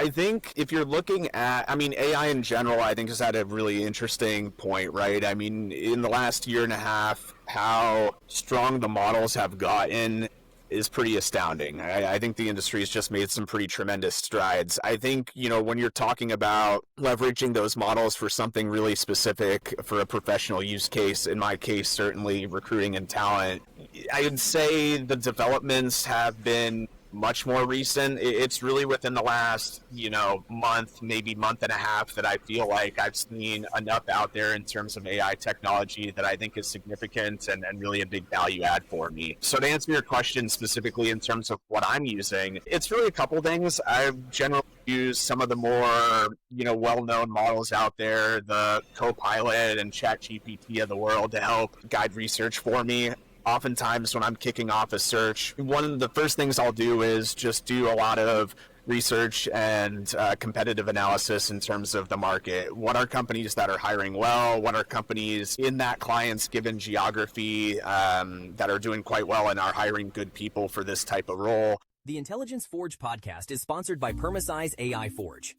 I think if you're looking at, AI in general, I think has had a really interesting point, right? I mean, in the last year and a half, how strong the models have gotten is pretty astounding. I think the industry has just made some pretty tremendous strides. I think, when you're talking about leveraging those models for something really specific for a professional use case, in my case, certainly recruiting and talent, I would say the developments have been much more recent. It's really within the last, month, maybe month and a half that I feel like I've seen enough out there in terms of AI technology that I think is significant and really a big value add for me. So to answer your question specifically in terms of what I'm using, it's really a couple things. I generally use some of the more, well-known models out there, the Copilot and ChatGPT of the world to help guide research for me. Oftentimes when I'm kicking off a search, one of the first things I'll do is just do a lot of research and competitive analysis in terms of the market. What are companies that are hiring well? What are companies in that client's given geography that are doing quite well and are hiring good people for this type of role? The Intelligence Forge podcast is sponsored by Permasize AI Forge.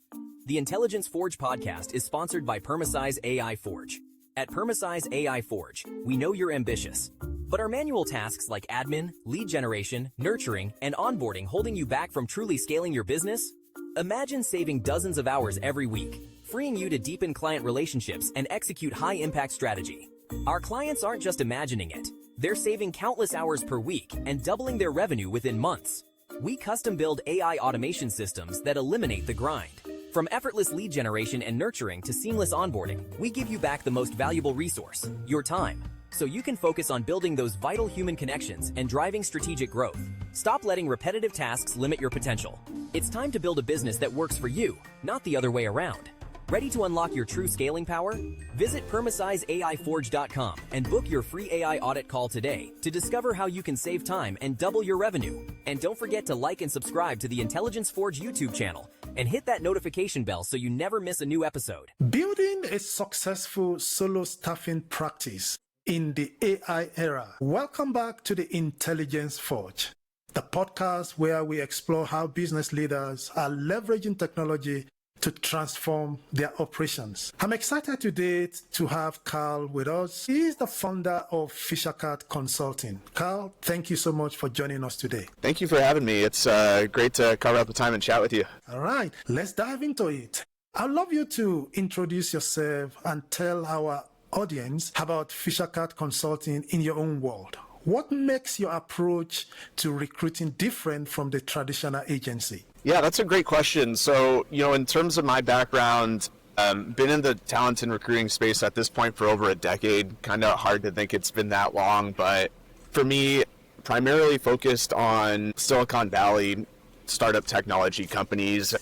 The Intelligence Forge podcast is sponsored by Permasize AI Forge. At Permasize AI Forge, we know you're ambitious. But are manual tasks like admin, lead generation, nurturing, and onboarding holding you back from truly scaling your business? Imagine saving dozens of hours every week, freeing you to deepen client relationships and execute high-impact strategy. Our clients aren't just imagining it. They're saving countless hours per week and doubling their revenue within months. We custom-build AI automation systems that eliminate the grind. From effortless lead generation and nurturing to seamless onboarding, we give you back the most valuable resource, your time, so you can focus on building those vital human connections and driving strategic growth. Stop letting repetitive tasks limit your potential. It's time to build a business that works for you, not the other way around. Ready to unlock your true scaling power? Visit PermasizeAIForge.com and book your free AI audit call today to discover how you can save time and double your revenue. And don't forget to like and subscribe to the Intelligence Forge YouTube channel and hit that notification bell so you never miss a new episode. Building a successful solo staffing practice in the AI era. Welcome back to the Intelligence Forge, the podcast where we explore how business leaders are leveraging technology to transform their operations. I'm excited today to have Kyle with us. He is the founder of Fishercat Consulting. Kyle, thank you so much for joining us today. Thank you for having me. It's great to carve out the time and chat with you. All right, let's dive into it. I'd love you to introduce yourself and tell our audience about Fishercat Consulting in your own world. What makes your approach to recruiting different from the traditional agency? Yeah, that's a great question. So, in terms of my background, been in the talent and recruiting space at this point for over a decade. Kind of hard to think it's been that long, but for me, primarily focused on Silicon Valley startup technology companies.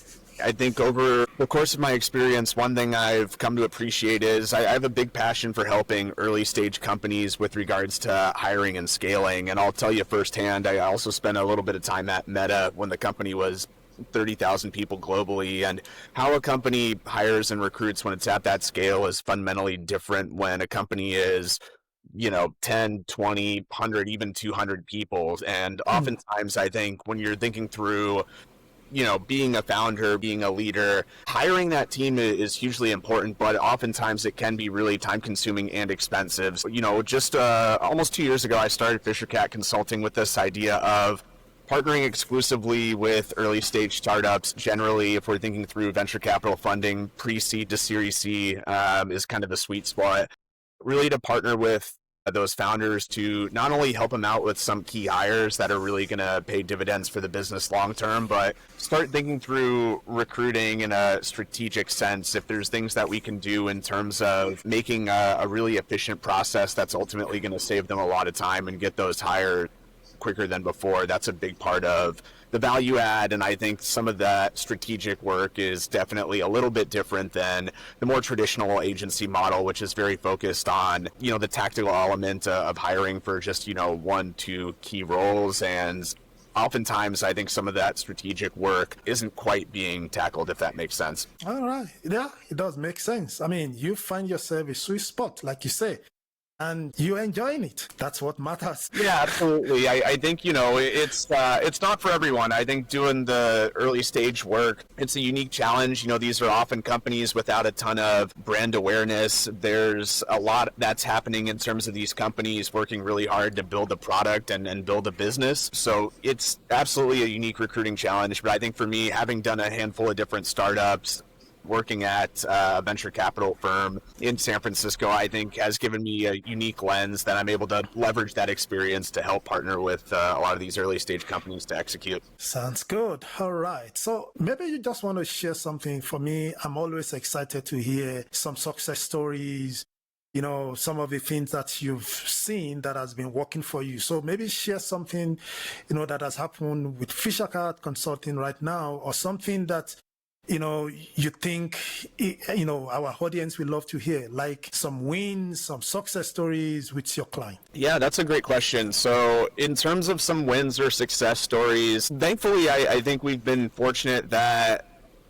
I think over the course of my experience, one thing I've come to appreciate is I have a big passion for helping early stage companies with regards to hiring and scaling. And I'll tell you firsthand, I also spent a little bit of time at Meta when the company was 30,000 people globally, and how a company hires and recruits when it's at that scale is fundamentally different when a company is 10, 20, 100, even 200 people. And oftentimes I think when you're thinking through being a founder, being a leader, hiring that team is hugely important, but oftentimes it can be really time consuming and expensive. So, just almost 2 years ago, I started Fishercat Consulting with this idea of partnering exclusively with early stage startups. Generally, if we're thinking through venture capital funding, pre-seed to Series C is kind of the sweet spot. Really to partner with those founders to not only help them out with some key hires that are really going to pay dividends for the business long term, but start thinking through recruiting in a strategic sense. If there's things that we can do in terms of making a really efficient process that's ultimately going to save them a lot of time and get those hires quicker than before, that's a big part of the value add. And I think some of that strategic work is definitely a little bit different than the more traditional agency model, which is very focused on, the tactical element of hiring for just, 1-2 key roles. And oftentimes I think some of that strategic work isn't quite being tackled, if that makes sense. All right. Yeah, it does make sense. I mean, you find yourself a sweet spot, like you say. and you're enjoying it. That's what matters. Yeah, absolutely. I think, it's not for everyone. I think doing the early stage work, it's a unique challenge. These are often companies without a ton of brand awareness. There's a lot that's happening in terms of these companies working really hard to build a product and build a business. So it's absolutely a unique recruiting challenge. But I think for me, having done a handful of different startups, working at a venture capital firm in San Francisco, I think has given me a unique lens that I'm able to leverage that experience to help partner with a lot of these early stage companies to execute. Sounds good. All right. So maybe you just want to share something. For me, I'm always excited to hear some success stories, some of the things that you've seen that has been working for you. So maybe share something, that has happened with Fishercat Consulting right now, or something that you think, our audience will love to hear, like some wins, some success stories with your client. Yeah, that's a great question. So in terms of some wins or success stories, thankfully, I think we've been fortunate that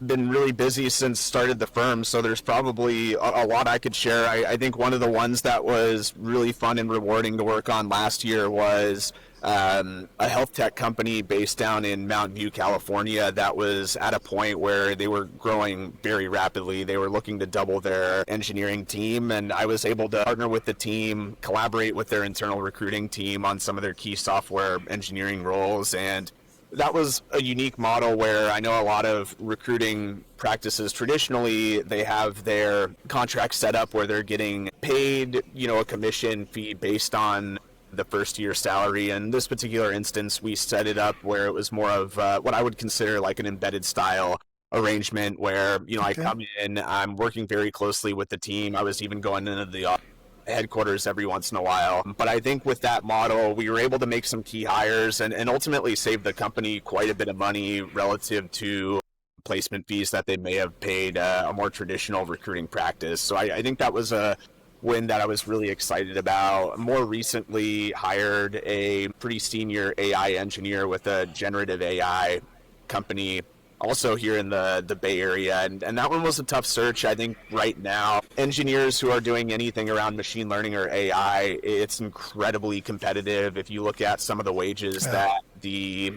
been really busy since started the firm. So there's probably a lot I could share. I think one of the ones that was really fun and rewarding to work on last year was a health tech company based down in Mountain View, California, that was at a point where they were growing very rapidly. They were looking to double their engineering team, and I was able to partner with the team, collaborate with their internal recruiting team on some of their key software engineering roles. And that was a unique model where I know a lot of recruiting practices traditionally, they have their contract set up where they're getting paid, a commission fee based on the first year salary. In this particular instance, we set it up where it was more of what I would consider like an embedded style arrangement where, I come in, I'm working very closely with the team. I was even going into the headquarters every once in a while. But I think with that model, we were able to make some key hires and ultimately save the company quite a bit of money relative to placement fees that they may have paid a more traditional recruiting practice. So I think that was a win that I was really excited about. More recently hired a pretty senior AI engineer with a generative AI company also here in the Bay Area. And that one was a tough search. I think right now, engineers who are doing anything around machine learning or AI, it's incredibly competitive. If you look at some of the wages that the,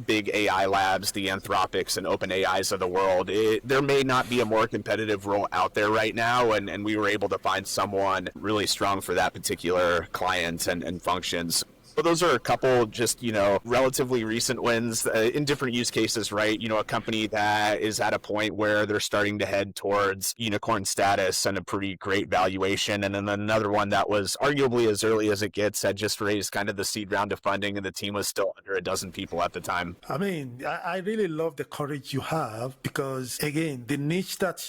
big AI labs, the Anthropics and OpenAIs of the world, there may not be a more competitive role out there right now. And we were able to find someone really strong for that particular client and functions. But those are a couple just, relatively recent wins in different use cases, right? A company that is at a point where they're starting to head towards unicorn status and a pretty great valuation. And then another one that was arguably as early as it gets, had just raised kind of the seed round of funding, and the team was still under a dozen people at the time. I mean, I really love the courage you have because, again, the niche that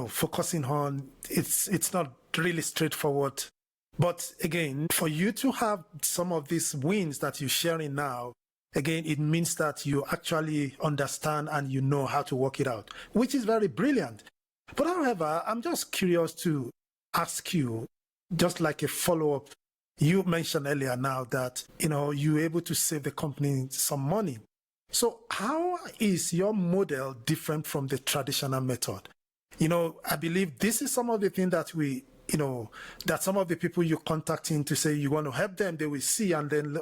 focusing on, it's not really straightforward. But again, for you to have some of these wins that you're sharing now, again, it means that you actually understand and you know how to work it out, which is very brilliant. But however, I'm just curious to ask you, just like a follow-up, you mentioned earlier now that, you're able to save the company some money. So how is your model different from the traditional method? I believe this is some of the things that that some of the people you're contacting to say you want to help them, they will see, and then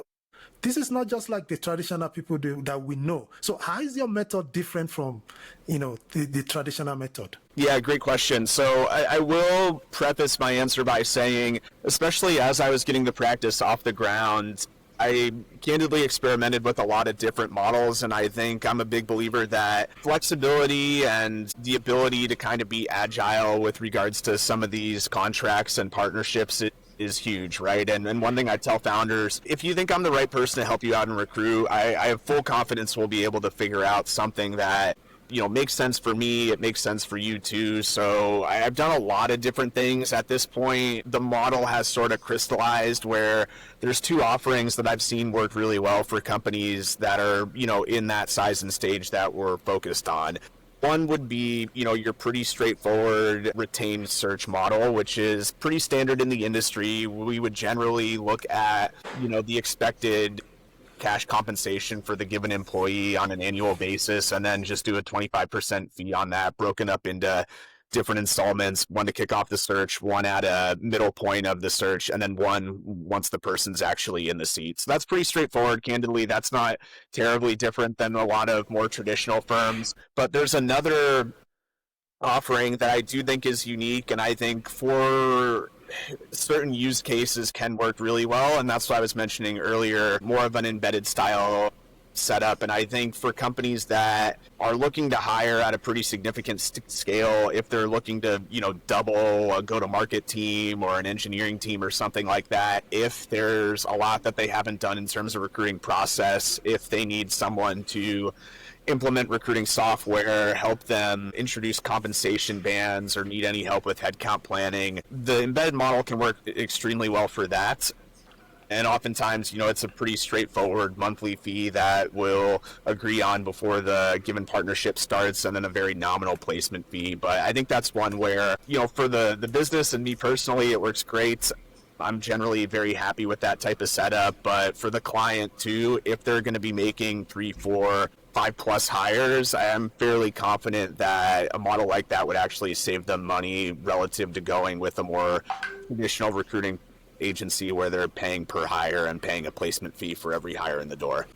this is not just like the traditional people that we know. So how is your method different from, the traditional method? Yeah, great question. So I will preface my answer by saying, especially as I was getting the practice off the ground, I candidly experimented with a lot of different models, and I think I'm a big believer that flexibility and the ability to kind of be agile with regards to some of these contracts and partnerships is huge, right? And one thing I tell founders, if you think I'm the right person to help you out and recruit, I have full confidence we'll be able to figure out something that makes sense for me. It makes sense for you too. So I've done a lot of different things at this point. The model has sort of crystallized where there's two offerings that I've seen work really well for companies that are, in that size and stage that we're focused on. One would be, your pretty straightforward retained search model, which is pretty standard in the industry. We would generally look at, the expected cash compensation for the given employee on an annual basis, and then just do a 25% fee on that, broken up into different installments, one to kick off the search, one at a middle point of the search, and then one once the person's actually in the seat. So that's pretty straightforward. Candidly, that's not terribly different than a lot of more traditional firms. But there's another offering that I do think is unique, and I think for certain use cases can work really well, and that's what I was mentioning earlier, more of an embedded style setup. And I think for companies that are looking to hire at a pretty significant scale, if they're looking to, double a go-to-market team or an engineering team or something like that, if there's a lot that they haven't done in terms of recruiting process, if they need someone to implement recruiting software, help them introduce compensation bands, or need any help with headcount planning, the embedded model can work extremely well for that. And oftentimes, it's a pretty straightforward monthly fee that we'll agree on before the given partnership starts, and then a very nominal placement fee. But I think that's one where, for the business and me personally, it works great. I'm generally very happy with that type of setup. But for the client too, if they're going to be making 3, 4, 5+ hires, I am fairly confident that a model like that would actually save them money relative to going with a more traditional recruiting agency where they're paying per hire and paying a placement fee for every hire in the door.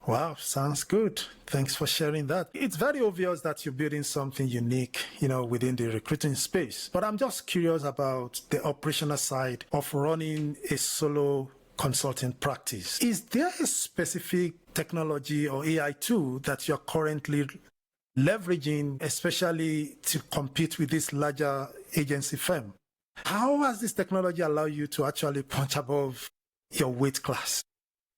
Wow, sounds good. Thanks for sharing that. It's very obvious that you're building something unique, within the recruiting space. But I'm just curious about the operational side of running a solo consulting practice. Is there a specific technology or AI tool that you're currently leveraging, especially to compete with this larger agency firm? How has this technology allowed you to actually punch above your weight class?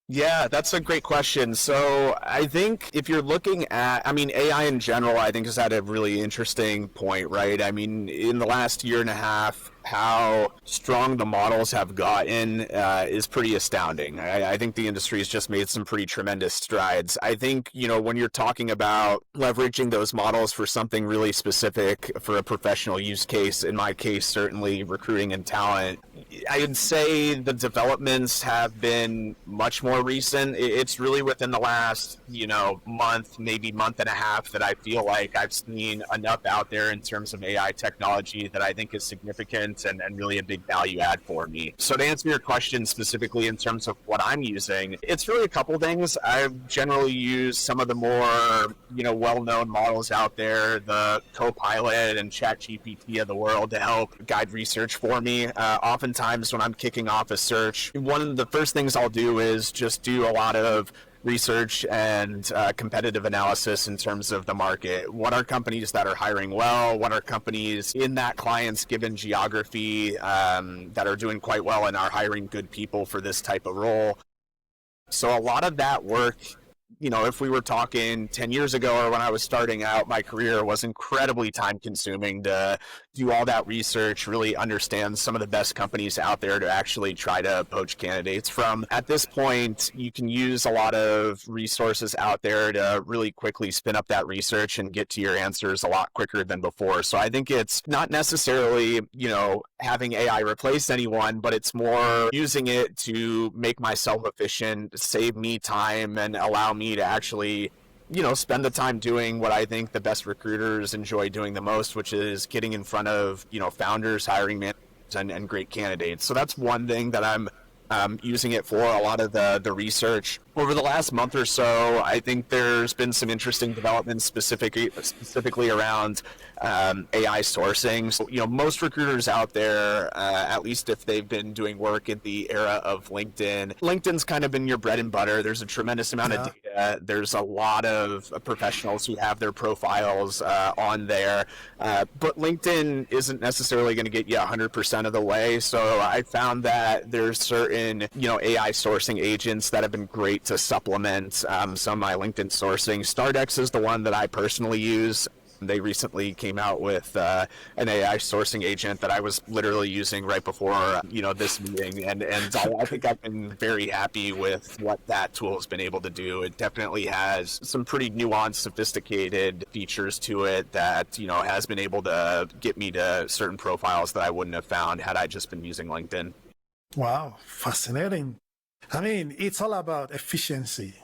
Yeah, that's a great question. So I think if you're looking at, AI in general, I think is at a really interesting point, right? In the last year and a half, how strong the models have gotten is pretty astounding. I think the industry has just made some pretty tremendous strides. I think, when you're talking about leveraging those models for something really specific for a professional use case, in my case, certainly recruiting and talent, I'd say the developments have been much more recent. It's really within the last, month, maybe month and a half, that I feel like I've seen enough out there in terms of AI technology that I think is significant and really a big value add for me. So to answer your question specifically in terms of what I'm using, it's really a couple things. I generally use some of the more, well-known models out there, the Copilot and ChatGPT of the world, to help guide research for me. Oftentimes when I'm kicking off a search, one of the first things I'll do is just do a lot of research and competitive analysis in terms of the market. What are companies that are hiring well? What are companies in that client's given geography that are doing quite well and are hiring good people for this type of role? So a lot of that work, if we were talking 10 years ago or when I was starting out my career, was incredibly time consuming to do all that research, really understand some of the best companies out there to actually try to poach candidates from. At this point, you can use a lot of resources out there to really quickly spin up that research and get to your answers a lot quicker than before. So I think it's not necessarily, having AI replace anyone, but it's more using it to make myself efficient, save me time, and allow me to actually spend the time doing what I think the best recruiters enjoy doing the most, which is getting in front of, founders, hiring managers, and great candidates. So that's one thing that I'm using it for, a lot of the research. Over the last month or so, I think there's been some interesting developments specifically around AI sourcing. So, most recruiters out there, at least if they've been doing work in the era of LinkedIn's kind of been your bread and butter. There's a tremendous amount of data. There's a lot of professionals who have their profiles on there. But LinkedIn isn't necessarily going to get you 100% of the way. So I found that there's certain, AI sourcing agents that have been great to supplement some of my LinkedIn sourcing. Stardex is the one that I personally use. They recently came out with an AI sourcing agent that I was literally using right before, this meeting. And I think I've been very happy with what that tool has been able to do. It definitely has some pretty nuanced, sophisticated features to it that, has been able to get me to certain profiles that I wouldn't have found had I just been using LinkedIn. Wow, fascinating. It's all about efficiency,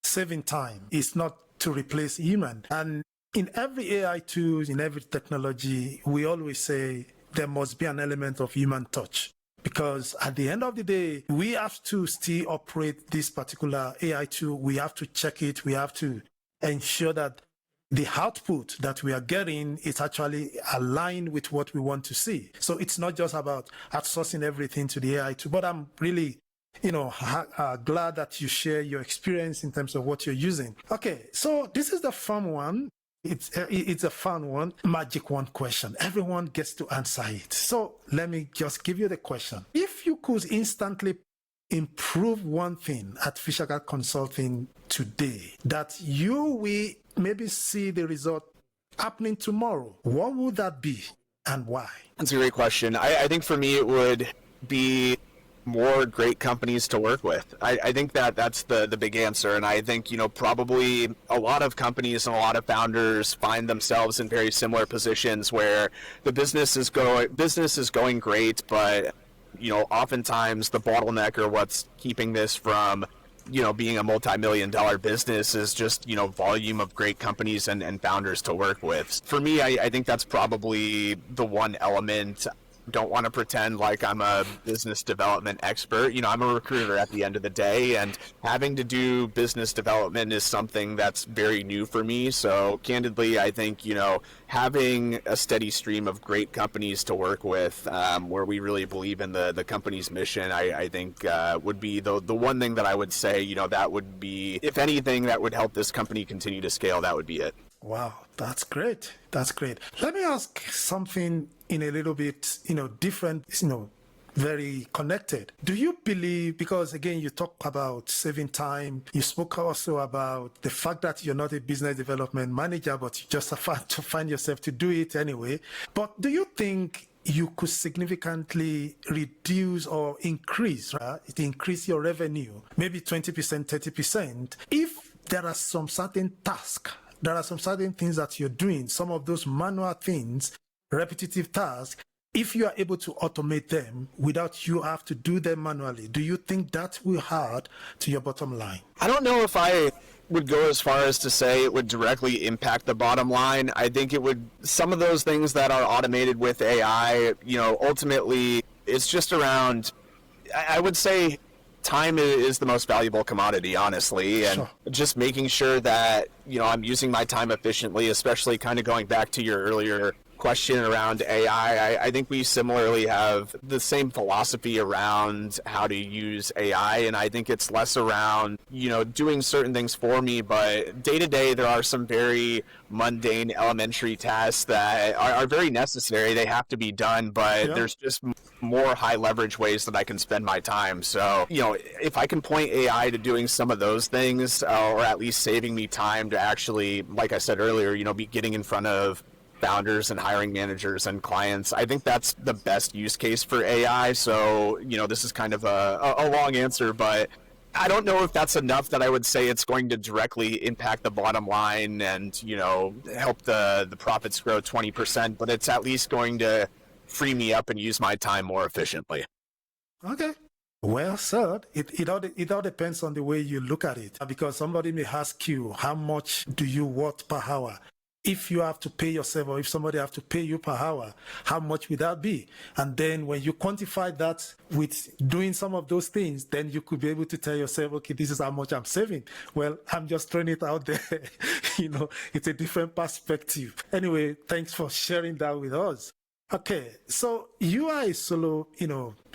saving time. It's not to replace human. And in every AI tools, in every technology, we always say there must be an element of human touch. Because at the end of the day, we have to still operate this particular AI tool. We have to check it. We have to ensure that the output that we are getting is actually aligned with what we want to see. So it's not just about outsourcing everything to the AI tool, but I'm really glad that you share your experience in terms of what you're using. Okay, so this is the fun one. It's a fun one, magic one question. Everyone gets to answer it. So let me just give you the question. If you could instantly improve one thing at Fishercat Consulting today that you will maybe see the result happening tomorrow, what would that be and why? That's a great question. I think for me it would be more great companies to work with. I think that's the big answer. And I think, probably a lot of companies and a lot of founders find themselves in very similar positions where the business is going great, but, oftentimes the bottleneck or what's keeping this from, being a multi-million-dollar business is just, volume of great companies and founders to work with. For me, I think that's probably the one element. Don't want to pretend like I'm a business development expert. I'm a recruiter at the end of the day, and having to do business development is something that's very new for me. So candidly, I think, having a steady stream of great companies to work with, where we really believe in the company's mission, I think would be the one thing that I would say, that would be, if anything, that would help this company continue to scale, that would be it. Wow, that's great. That's great. Let me ask something in a little bit, different, very connected. Do you believe, because again, you talk about saving time, you spoke also about the fact that you're not a business development manager, but you just have to find yourself to do it anyway. But do you think you could significantly reduce or increase your revenue, maybe 20%, 30%, if there are some certain tasks? There are some certain things that you're doing, some of those manual things, repetitive tasks, if you are able to automate them without you have to do them manually, do you think that will add to your bottom line? I don't know if I would go as far as to say it would directly impact the bottom line. I think it would, some of those things that are automated with AI, ultimately it's just around, I would say, time is the most valuable commodity, honestly, and Sure. Just making sure that, I'm using my time efficiently, especially kind of going back to your earlier question around AI. I think we similarly have the same philosophy around how to use AI, and I think it's less around, doing certain things for me, but day to day there are some very mundane elementary tasks that are very necessary. They have to be done, but There's just more high leverage ways that I can spend my time. So, if I can point AI to doing some of those things, or at least saving me time to actually, like I said earlier, be getting in front of founders and hiring managers and clients, I think that's the best use case for AI. So, this is kind of a long answer, but I don't know if that's enough that I would say it's going to directly impact the bottom line and, help the profits grow 20%, but it's at least going to free me up and use my time more efficiently. Okay. Well said. It all depends on the way you look at it, because somebody may ask you, how much do you worth per hour? If you have to pay yourself, or if somebody have to pay you per hour, how much would that be? And then when you quantify that with doing some of those things, then you could be able to tell yourself, okay, this is how much I'm saving. Well, I'm just throwing it out there. It's a different perspective. Anyway, thanks for sharing that with us. Okay, so you are a solo,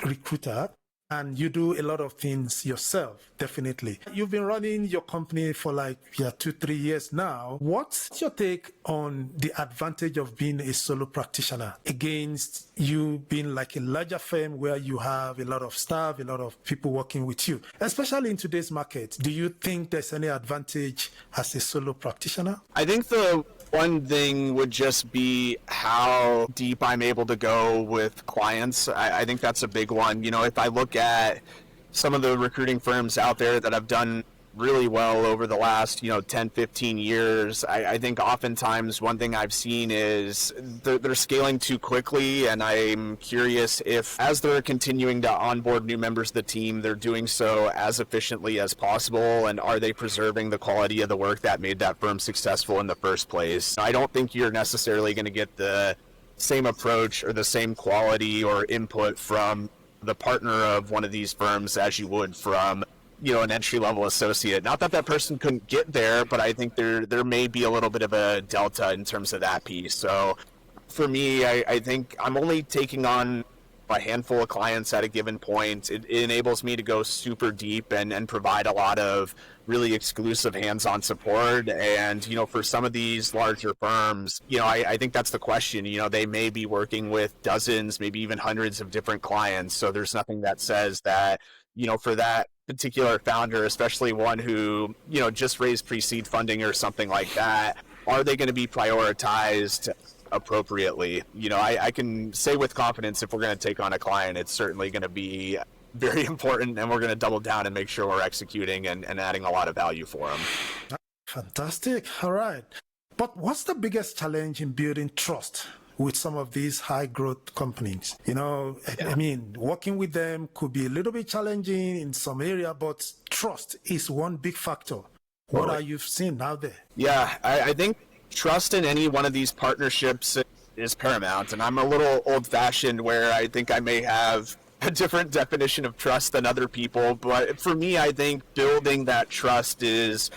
recruiter, and you do a lot of things yourself, definitely. You've been running your company for 2-3 years now. What's your take on the advantage of being a solo practitioner against you being like a larger firm where you have a lot of staff, a lot of people working with you? Especially in today's market, do you think there's any advantage as a solo practitioner? I think the one thing would just be how deep I'm able to go with clients. I think that's a big one. If I look at some of the recruiting firms out there that have done really well over the last, 10, 15 years. I think oftentimes one thing I've seen is they're scaling too quickly, and I'm curious if as they're continuing to onboard new members of the team, they're doing so as efficiently as possible, and are they preserving the quality of the work that made that firm successful in the first place? I don't think you're necessarily going to get the same approach or the same quality or input from the partner of one of these firms as you would from an entry-level associate. Not that that person couldn't get there, but I think there may be a little bit of a delta in terms of that piece. So for me, I think I'm only taking on a handful of clients at a given point. It enables me to go super deep and provide a lot of really exclusive hands-on support. And, for some of these larger firms, I think that's the question. They may be working with dozens, maybe even hundreds of different clients. So there's nothing that says that, for that particular founder, especially one who, just raised pre-seed funding or something like that, are they going to be prioritized appropriately? I can say with confidence, if we're going to take on a client, it's certainly going to be very important, and we're going to double down and make sure we're executing and adding a lot of value for them. Fantastic. All right. But what's the biggest challenge in building trust with some of these high growth companies? I mean, working with them could be a little bit challenging in some area, but trust is one big factor. What are you seeing out there? Yeah, I think trust in any one of these partnerships is paramount, and I'm a little old-fashioned where I think I may have a different definition of trust than other people, but for me, I think building that trust is,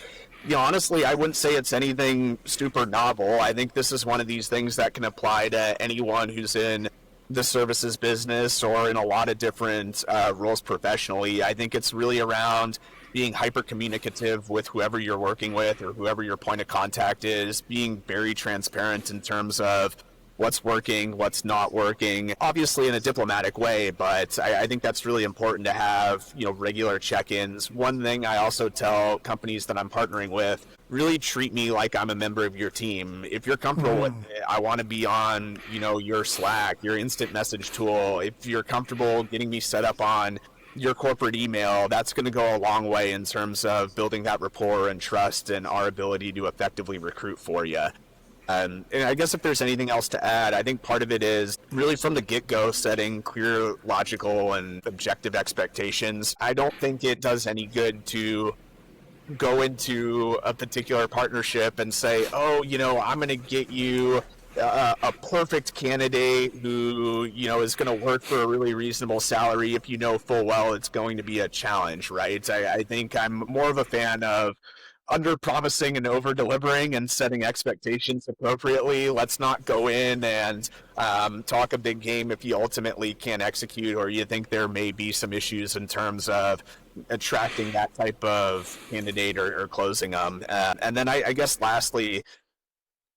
honestly, I wouldn't say it's anything super novel. I think this is one of these things that can apply to anyone who's in the services business or in a lot of different roles professionally. I think it's really around being hyper communicative with whoever you're working with or whoever your point of contact is, being very transparent in terms of what's working, what's not working, obviously in a diplomatic way, but I think that's really important to have, regular check-ins. One thing I also tell companies that I'm partnering with, really treat me like I'm a member of your team. If you're comfortable with it, I want to be on, your Slack, your instant message tool. If you're comfortable getting me set up on your corporate email, that's going to go a long way in terms of building that rapport and trust and our ability to effectively recruit for you. And I guess if there's anything else to add, I think part of it is really from the get-go setting clear, logical, and objective expectations. I don't think it does any good to go into a particular partnership and say, I'm going to get you a perfect candidate who, is going to work for a really reasonable salary if you know full well it's going to be a challenge, right? I think I'm more of a fan of under-promising and over-delivering and setting expectations appropriately. Let's not go in and talk a big game if you ultimately can't execute or you think there may be some issues in terms of attracting that type of candidate or closing them. And then I guess lastly,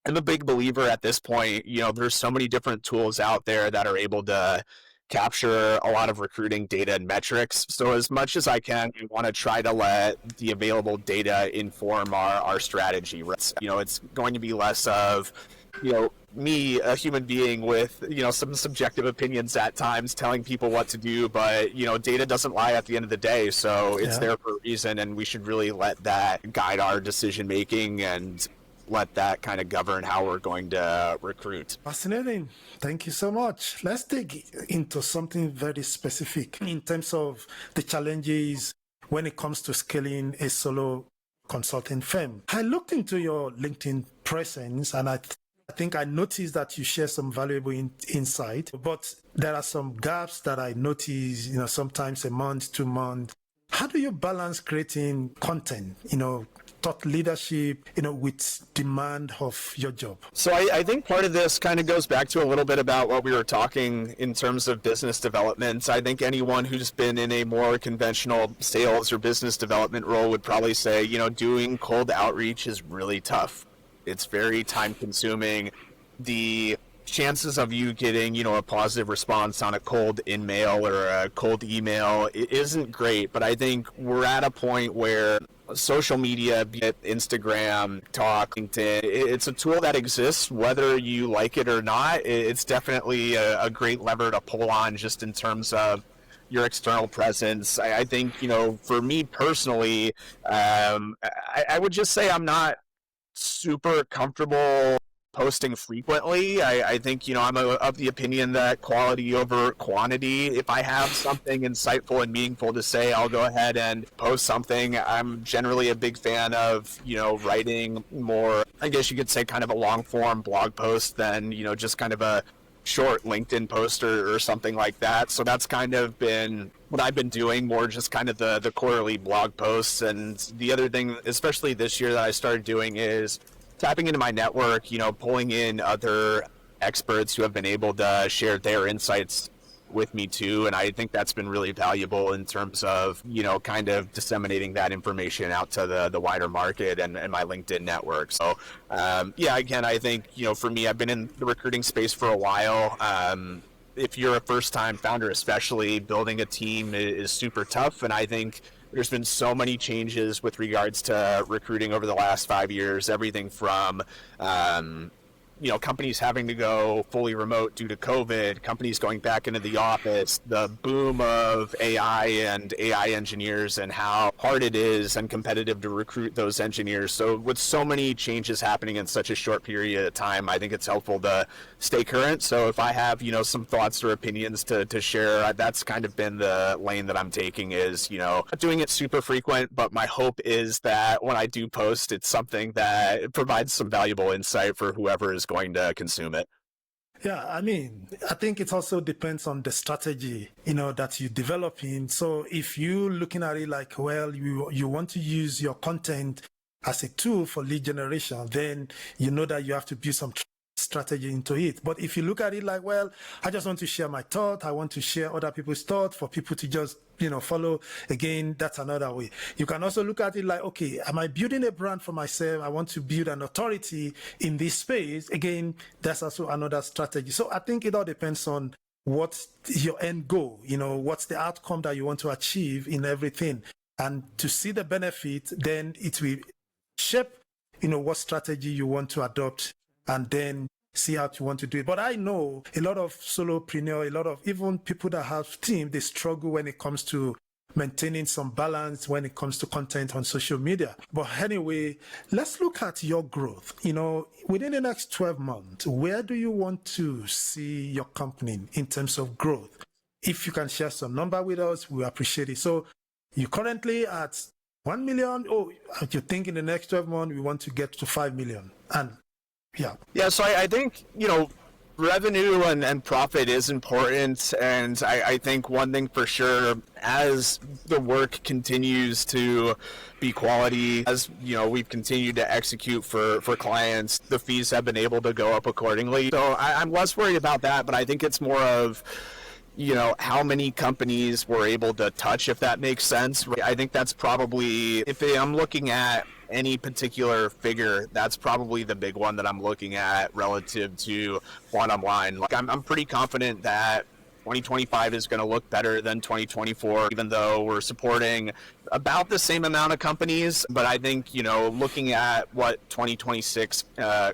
I'm a big believer at this point, there's so many different tools out there that are able to capture a lot of recruiting data and metrics. So as much as I can, we want to try to let the available data inform our strategy. Right? It's going to be less of, me, a human being with, some subjective opinions at times telling people what to do, but, data doesn't lie at the end of the day. So it's there for a reason, and we should really let that guide our decision making and let that kind of govern how we're going to recruit. Fascinating. Thank you so much. Let's dig into something very specific in terms of the challenges when it comes to scaling a solo consulting firm. I looked into your LinkedIn presence and I think I noticed that you share some valuable insight, but there are some gaps that I notice, sometimes a month, 2 months. How do you balance creating content, thought leadership, with demand of your job? So I think part of this kind of goes back to a little bit about what we were talking in terms of business development. I think anyone who's been in a more conventional sales or business development role would probably say, doing cold outreach is really tough. It's very time consuming. The chances of you getting, a positive response on a cold in-mail or a cold email isn't great. But I think we're at a point where social media, be it Instagram, Talk, LinkedIn, it's a tool that exists whether you like it or not. It's definitely a great lever to pull on just in terms of your external presence. I think, for me personally, I would just say I'm not super comfortable posting frequently. I think, I'm of the opinion that quality over quantity. If I have something insightful and meaningful to say, I'll go ahead and post something. I'm generally a big fan of, writing more, I guess you could say, kind of a long form blog post than, just kind of a short LinkedIn post or something like that. So that's kind of been what I've been doing, more just kind of the quarterly blog posts. And the other thing, especially this year, that I started doing is tapping into my network, pulling in other experts who have been able to share their insights with me too. And I think that's been really valuable in terms of, kind of disseminating that information out to the wider market and my LinkedIn network. So, again, I think, for me, I've been in the recruiting space for a while. If you're a first-time founder, especially, building a team is super tough. And I think there's been so many changes with regards to recruiting over the last 5 years, everything from, companies having to go fully remote due to COVID, companies going back into the office, the boom of AI and AI engineers, and how hard it is and competitive to recruit those engineers. So with so many changes happening in such a short period of time, I think it's helpful to stay current. So if I have, some thoughts or opinions to share, that's kind of been the lane that I'm taking, is, not doing it super frequent, but my hope is that when I do post, it's something that provides some valuable insight for whoever is going to consume it. Yeah, I think it also depends on the strategy, that you're developing. So if you're looking at it like, well, you want to use your content as a tool for lead generation, then you know that you have to build some strategy into it. But if you look at it like, well, I just want to share my thought, I want to share other people's thought for people to just, follow, again, that's another way. You can also look at it like, okay, am I building a brand for myself? I want to build an authority in this space. Again, that's also another strategy. So I think it all depends on what's your end goal, what's the outcome that you want to achieve in everything. And to see the benefit, then it will shape, what strategy you want to adopt, and then see how you want to do it. But I know a lot of solopreneurs, a lot of even people that have teams, they struggle when it comes to maintaining some balance when it comes to content on social media. But anyway, let's look at your growth. Within the next 12 months, where do you want to see your company in terms of growth? If you can share some number with us, we appreciate it. So you're currently at 1 million. Oh, you think in the next 12 months, we want to get to 5 million. And yeah, so I think, revenue and profit is important. And I think one thing for sure, as the work continues to be quality, as, we've continued to execute for clients, the fees have been able to go up accordingly. So I'm less worried about that, but I think it's more of, how many companies we're able to touch, if that makes sense. I think that's probably, if I'm looking at any particular figure, that's probably the big one that I'm looking at relative to bottom line. Like I'm pretty confident that 2025 is going to look better than 2024, even though we're supporting about the same amount of companies. But I think, looking at what 2026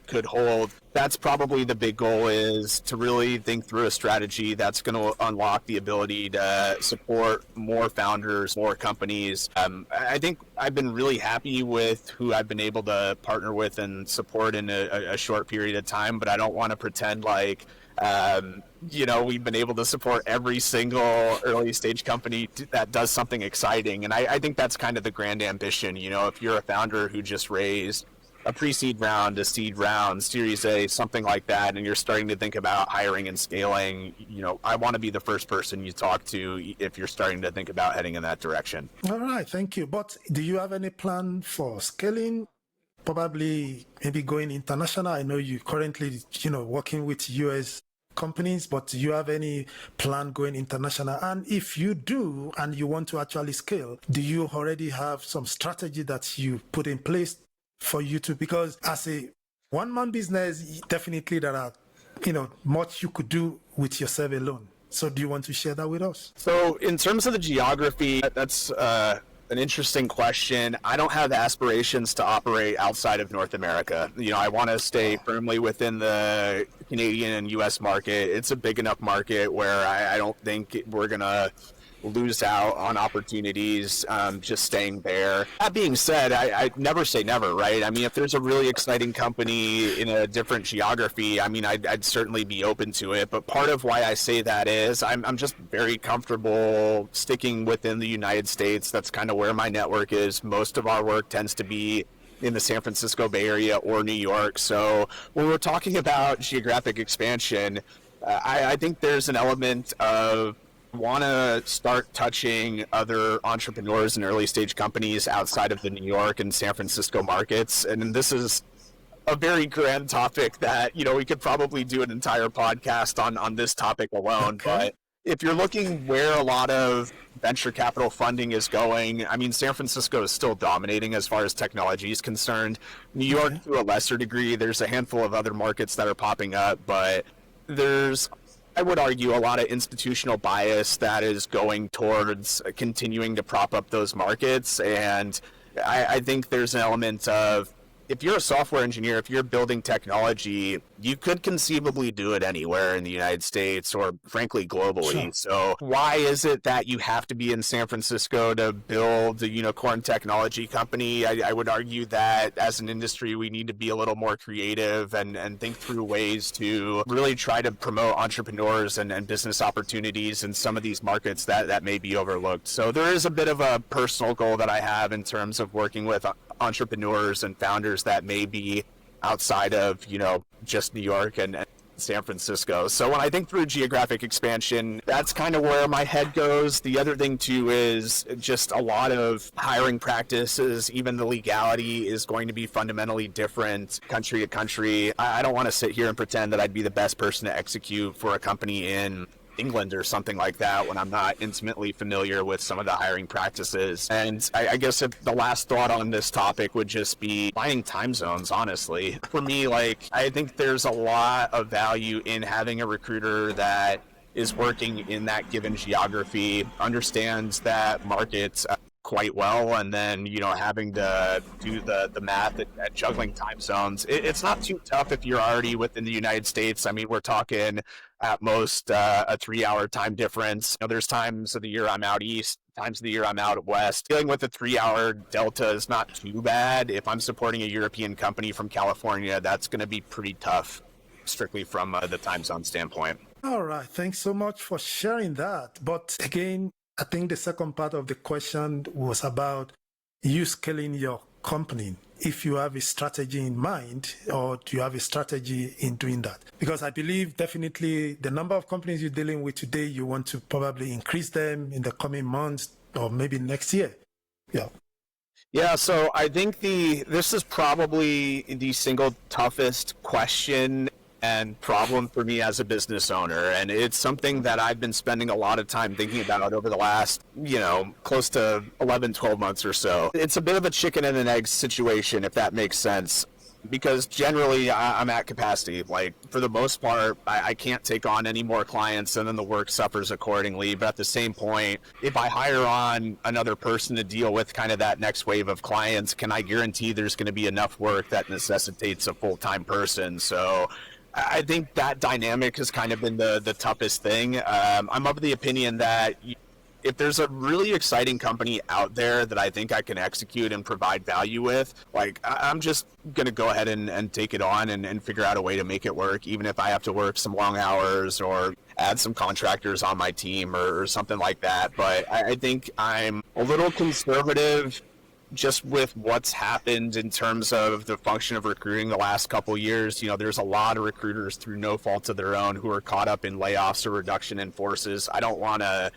could hold, that's probably the big goal, is to really think through a strategy that's going to unlock the ability to support more founders, more companies. I think I've been really happy with who I've been able to partner with and support in a short period of time, but I don't want to pretend like we've been able to support every single early stage company that does something exciting. And I think that's kind of the grand ambition. If you're a founder who just raised a pre-seed round, a seed round, Series A, something like that, and you're starting to think about hiring and scaling, I want to be the first person you talk to if you're starting to think about heading in that direction. All right, thank you. But do you have any plan for scaling? Probably maybe going international. I know you currently, working with US companies, but do you have any plan going international? And if you do, and you want to actually scale, do you already have some strategy that you put in place for you to, because as a one-man business, definitely there are, much you could do with yourself alone. So do you want to share that with us? So in terms of the geography, that's an interesting question. I don't have aspirations to operate outside of North America. I want to stay firmly within the Canadian and US market. It's a big enough market where I don't think we're going to lose out on opportunities just staying there. That being said, I never say never, right? I mean, if there's a really exciting company in a different geography, I mean, I'd certainly be open to it. But part of why I say that is I'm just very comfortable sticking within the United States. That's kind of where my network is. Most of our work tends to be in the San Francisco Bay Area or New York. So when we're talking about geographic expansion, I think there's an element of want to start touching other entrepreneurs and early stage companies outside of the New York and San Francisco markets. And this is a very grand topic that, we could probably do an entire podcast on this topic alone. Okay. But if you're looking where a lot of venture capital funding is going, I mean, San Francisco is still dominating as far as technology is concerned. New York, to a lesser degree, there's a handful of other markets that are popping up, but there's, I would argue, a lot of institutional bias that is going towards continuing to prop up those markets. And I think there's an element of, if you're a software engineer, if you're building technology, you could conceivably do it anywhere in the United States or frankly globally. Sure. So why is it that you have to be in San Francisco to build a unicorn technology company? I would argue that as an industry, we need to be a little more creative and think through ways to really try to promote entrepreneurs and business opportunities in some of these markets that may be overlooked. So there is a bit of a personal goal that I have in terms of working with entrepreneurs and founders that may be outside of, just New York and San Francisco. So when I think through geographic expansion, that's kind of where my head goes. The other thing too is just a lot of hiring practices, even the legality is going to be fundamentally different country to country. I don't want to sit here and pretend that I'd be the best person to execute for a company in England or something like that when I'm not intimately familiar with some of the hiring practices. And I guess if the last thought on this topic would just be finding time zones, honestly. For me, I think there's a lot of value in having a recruiter that is working in that given geography, understands that market quite well, and then having to do the math at juggling time zones. It's not too tough if you're already within the United States. I mean, we're talking at most a 3-hour time difference. There's times of the year I'm out east, times of the year I'm out west. Dealing with a 3-hour delta is not too bad. If I'm supporting a European company from California, that's going to be pretty tough, strictly from the time zone standpoint. All right. Thanks so much for sharing that. But again, I think the second part of the question was about you scaling your company. If you have a strategy in mind, or do you have a strategy in doing that? Because I believe definitely the number of companies you're dealing with today, you want to probably increase them in the coming months or maybe next year. Yeah. Yeah, so I think this is probably the single toughest question and problem for me as a business owner. And it's something that I've been spending a lot of time thinking about over the last, close to 11, 12 months or so. It's a bit of a chicken and an egg situation, if that makes sense. Because generally I'm at capacity. For the most part, I can't take on any more clients, and then the work suffers accordingly. But at the same point, if I hire on another person to deal with kind of that next wave of clients, can I guarantee there's going to be enough work that necessitates a full-time person? So I think that dynamic has kind of been the toughest thing. I'm of the opinion that if there's a really exciting company out there that I think I can execute and provide value with, I'm just going to go ahead and take it on and figure out a way to make it work, even if I have to work some long hours or add some contractors on my team or something like that. But I think I'm a little conservative just with what's happened in terms of the function of recruiting the last couple years. There's a lot of recruiters through no fault of their own who are caught up in layoffs or reduction in forces. I don't want to,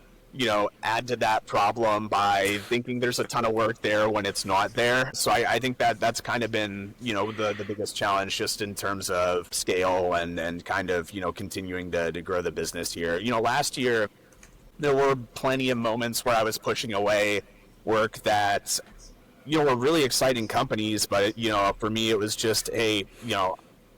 add to that problem by thinking there's a ton of work there when it's not there. So I think that's kind of been, the biggest challenge just in terms of scale and kind of, continuing to grow the business here. Last year, there were plenty of moments where I was pushing away work that were really exciting companies, but, for me, it was just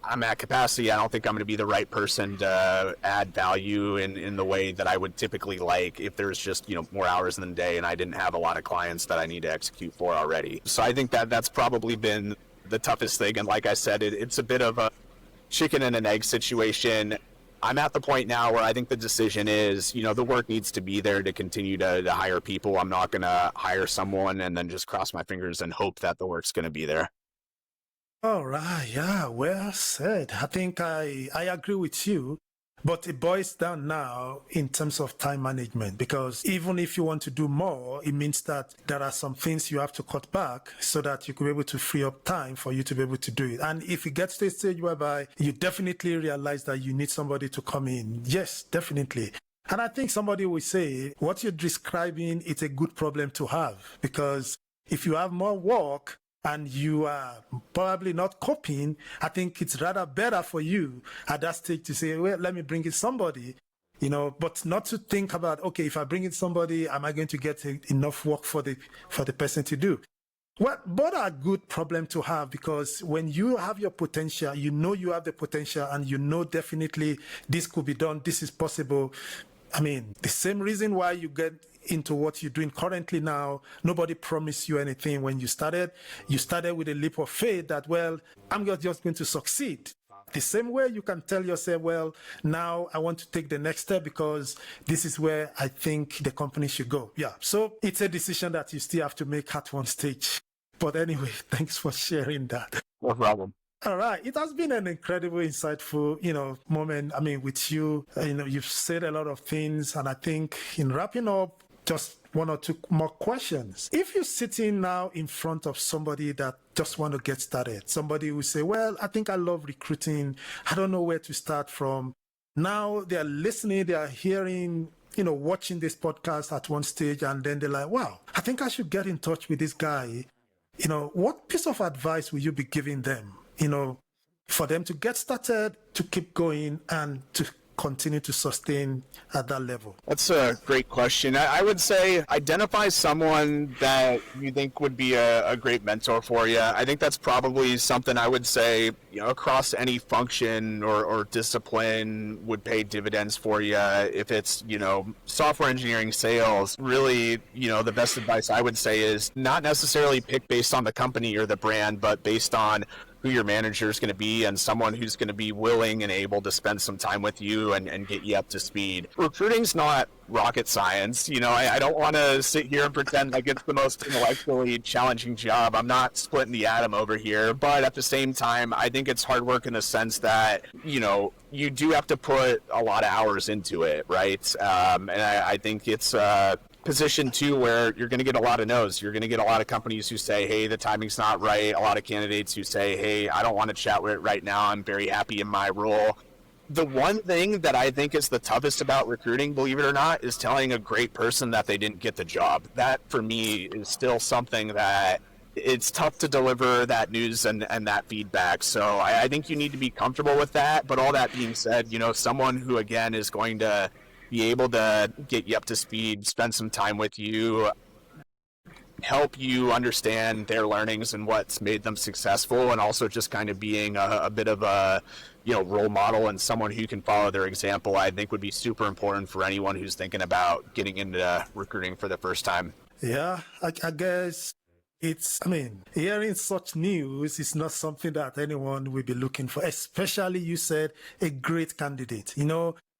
I'm at capacity. I don't think I'm going to be the right person to add value in the way that I would typically like if there's just, more hours in the day and I didn't have a lot of clients that I need to execute for already. So I think that's probably been the toughest thing. And like I said, it's a bit of a chicken and an egg situation. I'm at the point now where I think the decision is, the work needs to be there to continue to hire people. I'm not going to hire someone and then just cross my fingers and hope that the work's going to be there. All right. Yeah. Well said. I think I agree with you. But it boils down now in terms of time management, because even if you want to do more, it means that there are some things you have to cut back so that you can be able to free up time for you to be able to do it. And if it gets to a stage whereby you definitely realize that you need somebody to come in, yes, definitely. And I think somebody will say, what you're describing is a good problem to have, because if you have more work, and you are probably not coping, I think it's rather better for you at that stage to say, well, let me bring in somebody, but not to think about, okay, if I bring in somebody, am I going to get enough work for the person to do? Well, both are a good problem to have, because when you have your potential, you have the potential, and definitely this could be done, this is possible. I mean, the same reason why you get into what you're doing currently now, nobody promised you anything when you started. You started with a leap of faith that, well, I'm just going to succeed. The same way you can tell yourself, well, now I want to take the next step because this is where I think the company should go. Yeah. So it's a decision that you still have to make at one stage. But anyway, thanks for sharing that. No problem. All right. It has been an incredible, insightful, moment. I mean, with you, you've said a lot of things. And I think in wrapping up, just one or two more questions. If you're sitting now in front of somebody that just want to get started, somebody who say, well, I think I love recruiting. I don't know where to start from. Now they're listening, they're hearing, watching this podcast at one stage, and then they're like, wow, I think I should get in touch with this guy. What piece of advice will you be giving them, for them to get started, to keep going, and to continue to sustain at that level? That's a great question. I would say identify someone that you think would be a great mentor for you. I think that's probably something I would say, across any function or discipline would pay dividends for you. If it's, software engineering, sales, really, the best advice I would say is not necessarily pick based on the company or the brand, but based on who your manager is going to be and someone who's going to be willing and able to spend some time with you and get you up to speed. Recruiting's not rocket science. I don't want to sit here and pretend like it's the most intellectually challenging job. I'm not splitting the atom over here, but at the same time, I think it's hard work in the sense that, you do have to put a lot of hours into it, right? And I think it's position too where you're going to get a lot of no's. You're going to get a lot of companies who say, hey, the timing's not right. A lot of candidates who say, hey, I don't want to chat with it right now. I'm very happy in my role. The one thing that I think is the toughest about recruiting, believe it or not, is telling a great person that they didn't get the job. That for me is still something that it's tough to deliver that news and that feedback. So I think you need to be comfortable with that. But all that being said, someone who again is going to be able to get you up to speed, spend some time with you, help you understand their learnings and what's made them successful, and also just kind of being a bit of a role model and someone who can follow their example, I think would be super important for anyone who's thinking about getting into recruiting for the first time. Yeah, I guess hearing such news is not something that anyone will be looking for, especially you said a great candidate,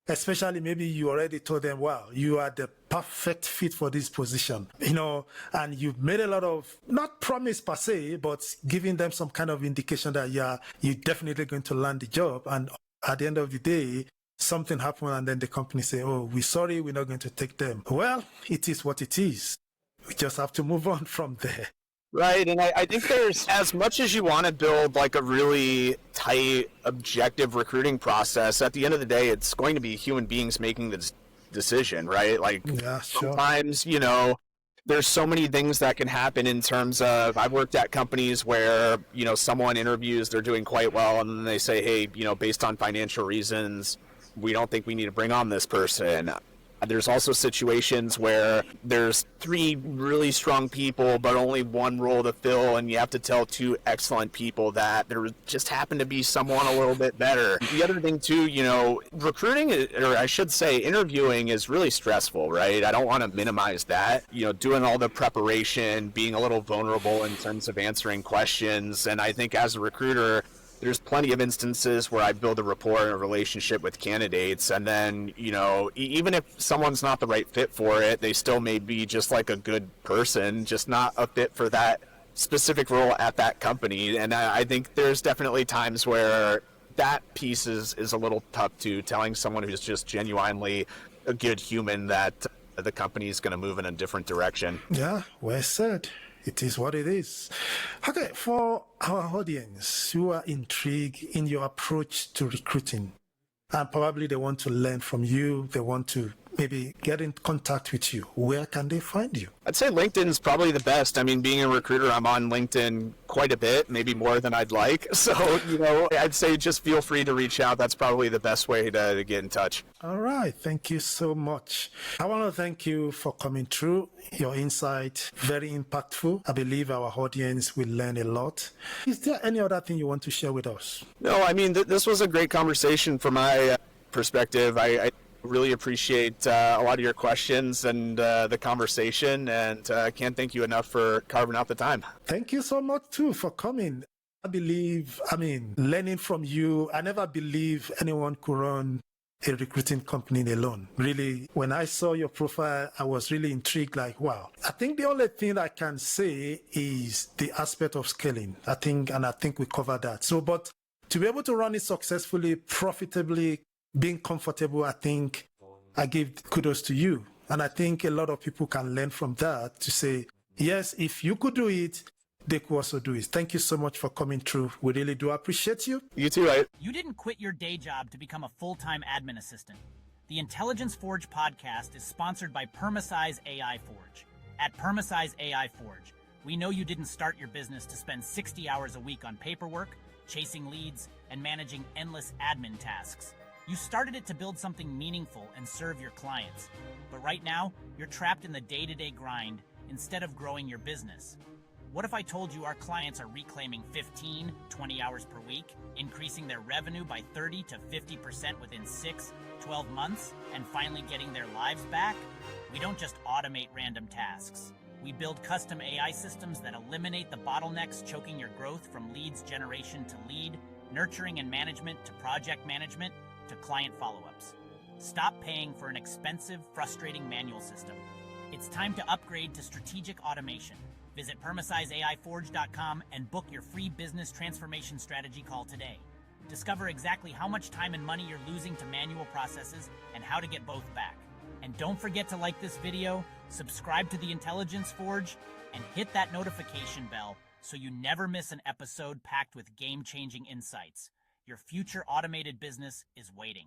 especially maybe you already told them, wow, you are the perfect fit for this position, and you've made a lot of, not promise per se, but giving them some kind of indication that, yeah, you're definitely going to land the job. And at the end of the day, something happened and then the company say, oh, we're sorry, we're not going to take them. Well, it is what it is. We just have to move on from there. Right, and I think there's, as much as you want to build like a really tight, objective recruiting process, at the end of the day, it's going to be human beings making this decision, right? Like, yeah, sure. Sometimes, there's so many things that can happen in terms of, I've worked at companies where, someone interviews, they're doing quite well, and then they say, hey, based on financial reasons, we don't think we need to bring on this person. There's also situations where there's 3 really strong people, but only one role to fill, and you have to tell 2 excellent people that there just happened to be someone a little bit better. The other thing too, recruiting, or I should say interviewing, is really stressful, right? I don't want to minimize that. Doing all the preparation, being a little vulnerable in terms of answering questions, and I think as a recruiter, there's plenty of instances where I build a rapport and a relationship with candidates, and then, even if someone's not the right fit for it, they still may be just like a good person, just not a fit for that specific role at that company. And I think there's definitely times where that piece is a little tough to telling someone who's just genuinely a good human that the company is going to move in a different direction. Yeah, well said. It is what it is. Okay, for our audience who are intrigued in your approach to recruiting, and probably they want to learn from you, they want to maybe get in contact with you, where can they find you? I'd say LinkedIn is probably the best. I mean, being a recruiter, I'm on LinkedIn quite a bit, maybe more than I'd like. So, I'd say just feel free to reach out. That's probably the best way to get in touch. All right. Thank you so much. I want to thank you for coming through. Your insight, very impactful. I believe our audience will learn a lot. Is there any other thing you want to share with us? No, I mean, this was a great conversation from my perspective. I really appreciate a lot of your questions and the conversation, and I can't thank you enough for carving out the time. Thank you so much too for coming. Learning from you, I never believed anyone could run a recruiting company alone. Really, when I saw your profile, I was really intrigued, like, wow. I think the only thing I can say is the aspect of scaling. I think we covered that. So, but to be able to run it successfully, profitably, being comfortable, I think I give kudos to you. And I think a lot of people can learn from that to say, yes, if you could do it, they could also do it. Thank you so much for coming through. We really do appreciate you. You too, right? You didn't quit your day job to become a full-time admin assistant. The Intelligence Forge podcast is sponsored by Permasize AI Forge. At Permasize AI Forge, we know you didn't start your business to spend 60 hours a week on paperwork, chasing leads, and managing endless admin tasks. You started it to build something meaningful and serve your clients. But right now, you're trapped in the day-to-day grind instead of growing your business. What if I told you our clients are reclaiming 15, 20 hours per week, increasing their revenue by 30 to 50% within 6, 12 months, and finally getting their lives back? We don't just automate random tasks. We build custom AI systems that eliminate the bottlenecks choking your growth, from leads generation to lead, nurturing and management to project management to client follow-ups. Stop paying for an expensive, frustrating manual system. It's time to upgrade to strategic automation. Visit PermasizeAIForge.com and book your free business transformation strategy call today. Discover exactly how much time and money you're losing to manual processes and how to get both back. And don't forget to like this video, subscribe to the Intelligence Forge, and hit that notification bell so you never miss an episode packed with game-changing insights. Your future automated business is waiting.